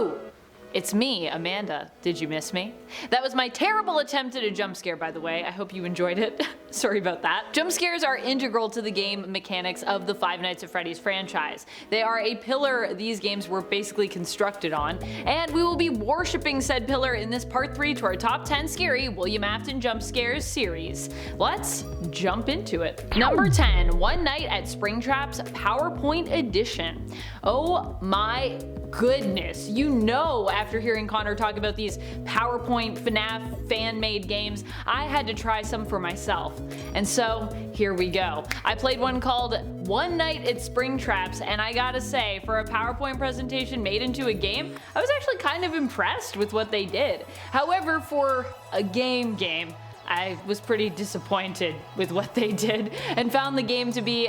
Boo! It's me, Amanda. Did you miss me? That was my terrible attempt at a jump scare, by the way. I hope you enjoyed it. Sorry about that. Jump scares are integral to the game mechanics of the Five Nights at Freddy's franchise. They are a pillar these games were basically constructed on, and we will be worshipping said pillar in this part 3 to our top 10 scary William Afton jump scares series. Let's jump into it. Number 10, One Night at Springtrap's PowerPoint Edition. Oh my goodness, you know, after hearing Connor talk about these PowerPoint FNAF fan-made games, I had to try some for myself. And so, here we go. I played one called One Night at Springtrap's, and I gotta say, for a PowerPoint presentation made into a game, I was actually kind of impressed with what they did. However, for a game, I was pretty disappointed with what they did and found the game to be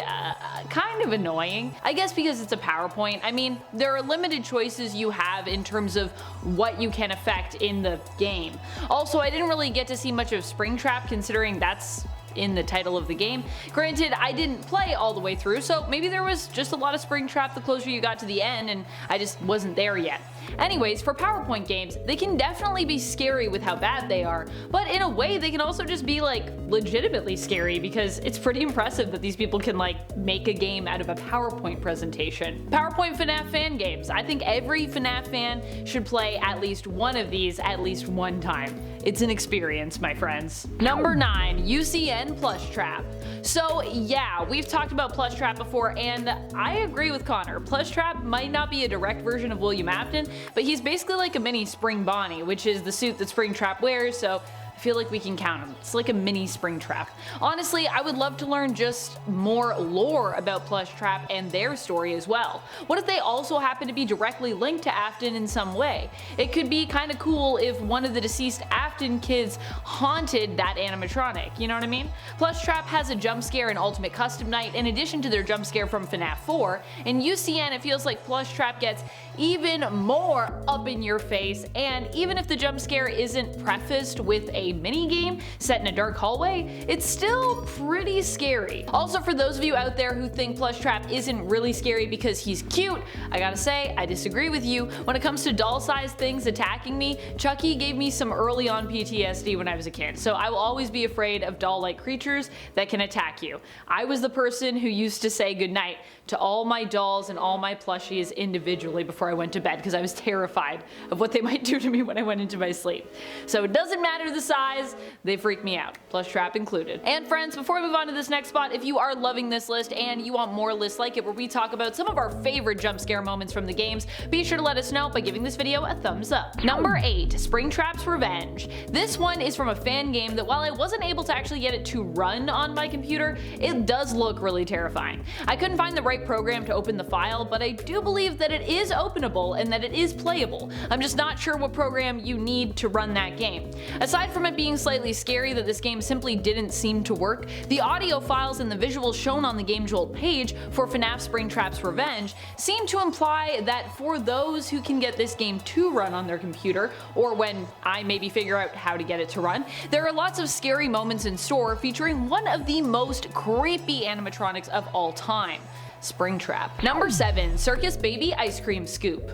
kind of annoying. I guess because it's a PowerPoint. I mean, there are limited choices you have in terms of what you can affect in the game. Also, I didn't really get to see much of Springtrap considering that's in the title of the game. Granted, I didn't play all the way through, so maybe there was just a lot of Springtrap the closer you got to the end and I just wasn't there yet. Anyways, for PowerPoint games, they can definitely be scary with how bad they are, but in a way they can also just be like legitimately scary because it's pretty impressive that these people can like make a game out of a PowerPoint presentation. PowerPoint FNAF fan games. I think every FNAF fan should play at least one of these at least one time. It's an experience, my friends. Number 9, UCN Plush Trap. So yeah, we've talked about Plush Trap before, and I agree with Connor. Plush Trap might not be a direct version of William Afton, but he's basically like a mini Spring Bonnie, which is the suit that Springtrap wears, so I feel like we can count him. It's like a mini Springtrap. Honestly, I would love to learn just more lore about Plush Trap and their story as well. What if they also happen to be directly linked to Afton in some way? It could be kind of cool if one of the deceased Afton kids haunted that animatronic, you know what I mean? Plush Trap has a jump scare and ultimate custom night in addition to their jump scare from FNAF 4. In UCN, it feels like Plush Trap gets even more up in your face, and even if the jump scare isn't prefaced with a mini game set in a dark hallway, it's still pretty scary. Also, for those of you out there who think Plush Trap isn't really scary because he's cute, I gotta say, I disagree with you. When it comes to doll-sized things attacking me, Chucky gave me some early on PTSD when I was a kid, so I will always be afraid of doll-like creatures that can attack you. I was the person who used to say goodnight to all my dolls and all my plushies individually before I went to bed because I was terrified of what they might do to me when I went into my sleep. So it doesn't matter the size, they freak me out, Plush Trap included. And friends, before we move on to this next spot, if you are loving this list and you want more lists like it where we talk about some of our favorite jump scare moments from the games, be sure to let us know by giving this video a thumbs up. Number 8, Springtrap's Revenge. This one is from a fan game that while I wasn't able to actually get it to run on my computer, it does look really terrifying. I couldn't find the right program to open the file, but I do believe that it is openable and that it is playable. I'm just not sure what program you need to run that game. Aside from it being slightly scary that this game simply didn't seem to work, the audio files and the visuals shown on the Game Jolt page for FNAF Springtrap's Revenge seem to imply that for those who can get this game to run on their computer, or when I maybe figure out how to get it to run, there are lots of scary moments in store featuring one of the most creepy animatronics of all time. Springtrap. Number 7, Circus Baby Ice Cream Scoop.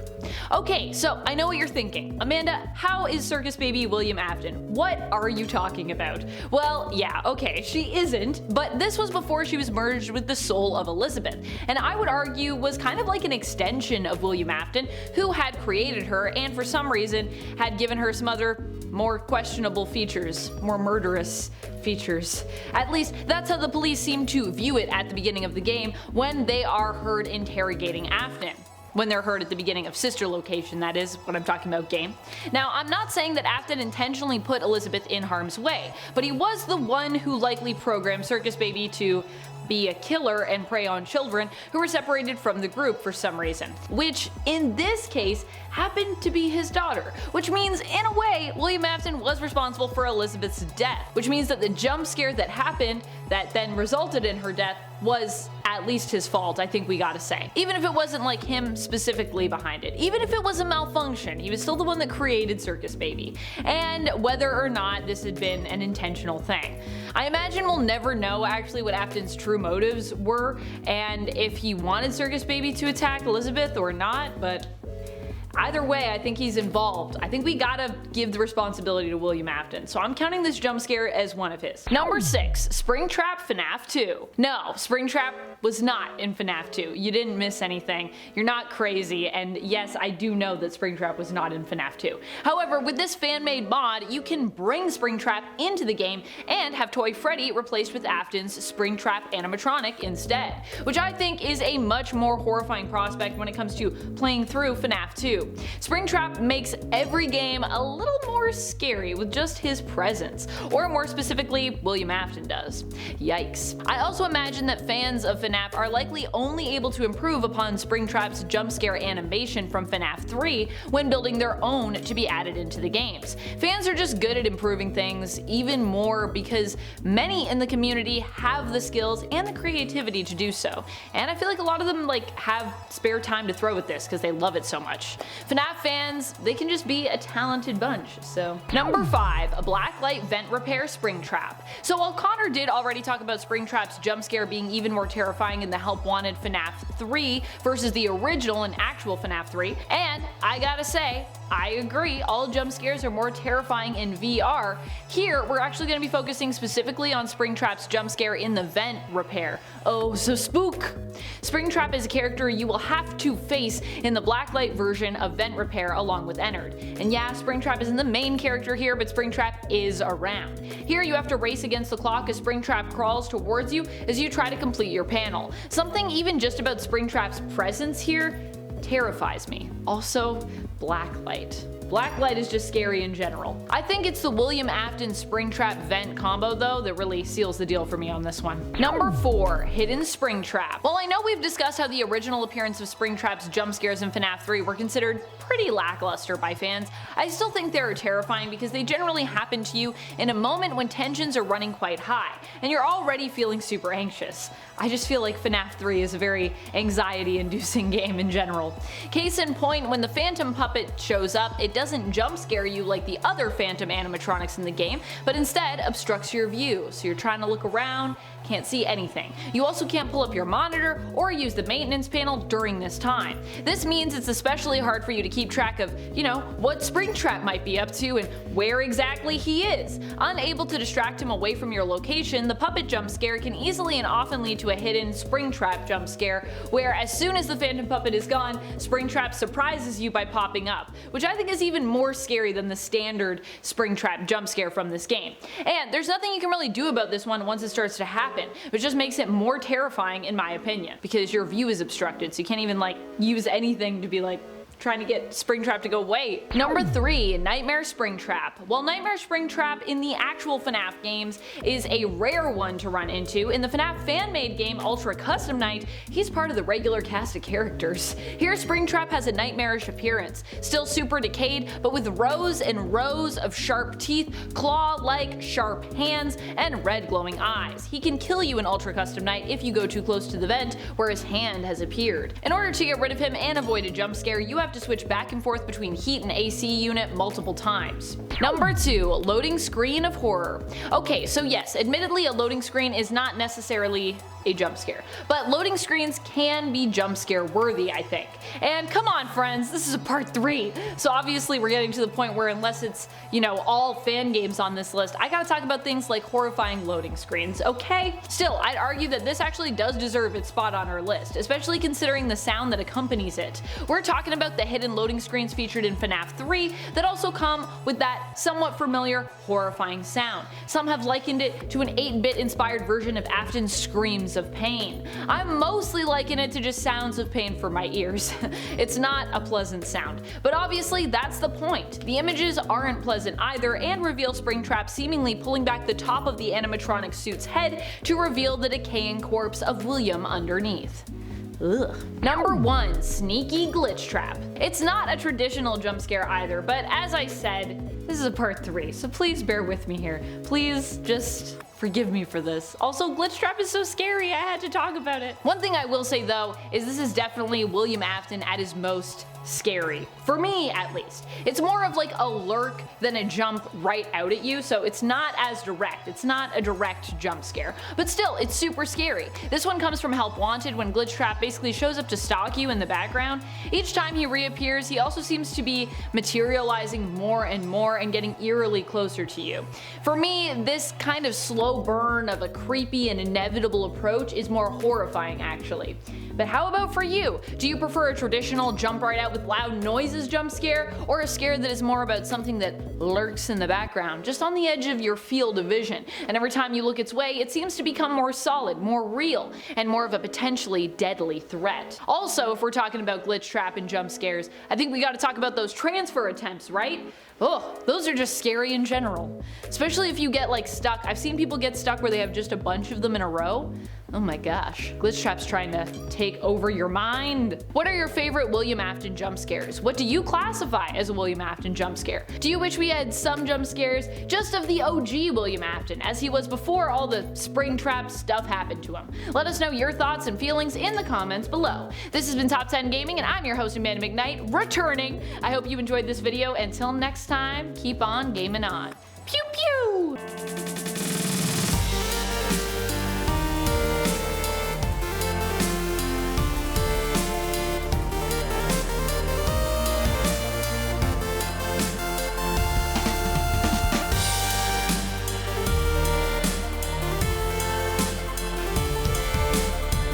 Okay, so I know what you're thinking. Amanda, how is Circus Baby William Afton? What are you talking about? Well, yeah, okay, she isn't, but this was before she was merged with the soul of Elizabeth, and I would argue was kind of like an extension of William Afton, who had created her and for some reason had given her some other more questionable features, more murderous features. At least that's how the police seem to view it at the beginning of the game when they are heard interrogating Afton. When they're heard at the beginning of Sister Location, that is what I'm talking about game. Now, I'm not saying that Afton intentionally put Elizabeth in harm's way, but he was the one who likely programmed Circus Baby to be a killer and prey on children who were separated from the group for some reason, which in this case happened to be his daughter, which means in a way William Afton was responsible for Elizabeth's death, which means that the jump scare that happened that then resulted in her death was at least his fault, I think we gotta say. Even if it wasn't like him specifically behind it, even if it was a malfunction, he was still the one that created Circus Baby, and whether or not this had been an intentional thing. I imagine we'll never know actually what Afton's true motives were and if he wanted Circus Baby to attack Elizabeth or not, but Either way, I think he's involved. I think we gotta give the responsibility to William Afton, so I'm counting this jump scare as one of his. Number 6, Springtrap FNAF 2. No, Springtrap was not in FNAF 2. You didn't miss anything. You're not crazy, and yes, I do know that Springtrap was not in FNAF 2. However, with this fan-made mod, you can bring Springtrap into the game and have Toy Freddy replaced with Afton's Springtrap animatronic instead, which I think is a much more horrifying prospect when it comes to playing through FNAF 2. Springtrap makes every game a little more scary with just his presence, or more specifically, William Afton does. Yikes. I also imagine that fans of FNAF are likely only able to improve upon Springtrap's jump scare animation from FNAF 3 when building their own to be added into the games. Fans are just good at improving things even more because many in the community have the skills and the creativity to do so, and I feel like a lot of them have spare time to throw at this because they love it so much. FNAF fans, they can just be a talented bunch, so. Number 5, a blacklight vent repair Springtrap. So while Connor did already talk about Springtrap's jump scare being even more terrifying in the Help Wanted FNAF 3 versus the original and actual FNAF 3, and I gotta say, I agree, all jump scares are more terrifying in VR. Here, we're actually going to be focusing specifically on Springtrap's jump scare in the vent repair. Oh, so spook! Springtrap is a character you will have to face in the blacklight version of vent repair along with Ennard. And yeah, Springtrap isn't the main character here, but Springtrap is around. Here you have to race against the clock as Springtrap crawls towards you as you try to complete your panel. Something even just about Springtrap's presence here terrifies me. Also, blacklight. Blacklight is just scary in general. I think it's the William Afton Springtrap vent combo though that really seals the deal for me on this one. Number 4, Hidden Springtrap. While I know we've discussed how the original appearance of Springtrap's jump scares in FNAF 3 were considered pretty lackluster by fans, I still think they're terrifying because they generally happen to you in a moment when tensions are running quite high, and you're already feeling super anxious. I just feel like FNAF 3 is a very anxiety-inducing game in general. Case in point, when the Phantom puppet shows up, it doesn't jump scare you like the other Phantom animatronics in the game, but instead obstructs your view, so you're trying to look around, can't see anything. You also can't pull up your monitor or use the maintenance panel during this time. This means it's especially hard for you to keep track of, what Springtrap might be up to and where exactly he is. Unable to distract him away from your location, the puppet jump scare can easily and often lead to a hidden Springtrap jump scare, where as soon as the Phantom puppet is gone, Springtrap surprises you by popping up, which I think is even more scary than the standard Springtrap jump scare from this game. And there's nothing you can really do about this one once it starts to happen, which just makes it more terrifying in my opinion, because your view is obstructed, so you can't even use anything to be trying to get Springtrap to go away. Number 3, Nightmare Springtrap. While Nightmare Springtrap in the actual FNAF games is a rare one to run into, in the FNAF fan-made game Ultra Custom Night, he's part of the regular cast of characters. Here Springtrap has a nightmarish appearance, still super decayed, but with rows and rows of sharp teeth, claw-like sharp hands, and red glowing eyes. He can kill you in Ultra Custom Night if you go too close to the vent where his hand has appeared. In order to get rid of him and avoid a jump scare, you have to switch back and forth between heat and AC unit multiple times. Number 2, Loading Screen of Horror. Okay, so yes, admittedly a loading screen is not necessarily a jump scare, but loading screens can be jump scare worthy, I think. And come on friends, this is a part 3, so obviously we're getting to the point where unless it's, all fan games on this list, I gotta talk about things like horrifying loading screens, okay? Still, I'd argue that this actually does deserve its spot on our list, especially considering the sound that accompanies it. We're talking about the hidden loading screens featured in FNAF 3 that also come with that somewhat familiar, horrifying sound. Some have likened it to an 8-bit inspired version of Afton's screams of pain. I'm mostly liking it to just sounds of pain for my ears. It's not a pleasant sound, but obviously that's the point. The images aren't pleasant either and reveal Springtrap seemingly pulling back the top of the animatronic suit's head to reveal the decaying corpse of William underneath. Ugh. Number 1, Sneaky Glitch Trap. It's not a traditional jump scare either, but as I said, this is a part 3, so please bear with me here. Please just forgive me for this. Also, Glitch Trap is so scary, I had to talk about it. One thing I will say though, is this is definitely William Afton at his most scary. For me, at least. It's more of a lurk than a jump right out at you, so it's not as direct. It's not a direct jump scare. But still, it's super scary. This one comes from Help Wanted when Glitch Trap basically shows up to stalk you in the background. Each time he appears, he also seems to be materializing more and more and getting eerily closer to you. For me, this kind of slow burn of a creepy and inevitable approach is more horrifying actually. But how about for you? Do you prefer a traditional jump right out with loud noises jump scare, or a scare that is more about something that lurks in the background, just on the edge of your field of vision, and every time you look its way it seems to become more solid, more real, and more of a potentially deadly threat? Also, if we're talking about glitch trap and jump scares, I think we gotta talk about those transfer attempts, right? Oh, those are just scary in general. Especially if you get like stuck. I've seen people get stuck where they have just a bunch of them in a row. Oh my gosh, glitch trap's trying to take over your mind. What are your favorite William Afton jump scares? What do you classify as a William Afton jump scare? Do you wish we had some jump scares just of the OG William Afton, as he was before all the Springtrap stuff happened to him? Let us know your thoughts and feelings in the comments below. This has been Top 10 Gaming, and I'm your host Amanda McKnight, returning. I hope you enjoyed this video. Until next time, keep on gaming on. Pew pew!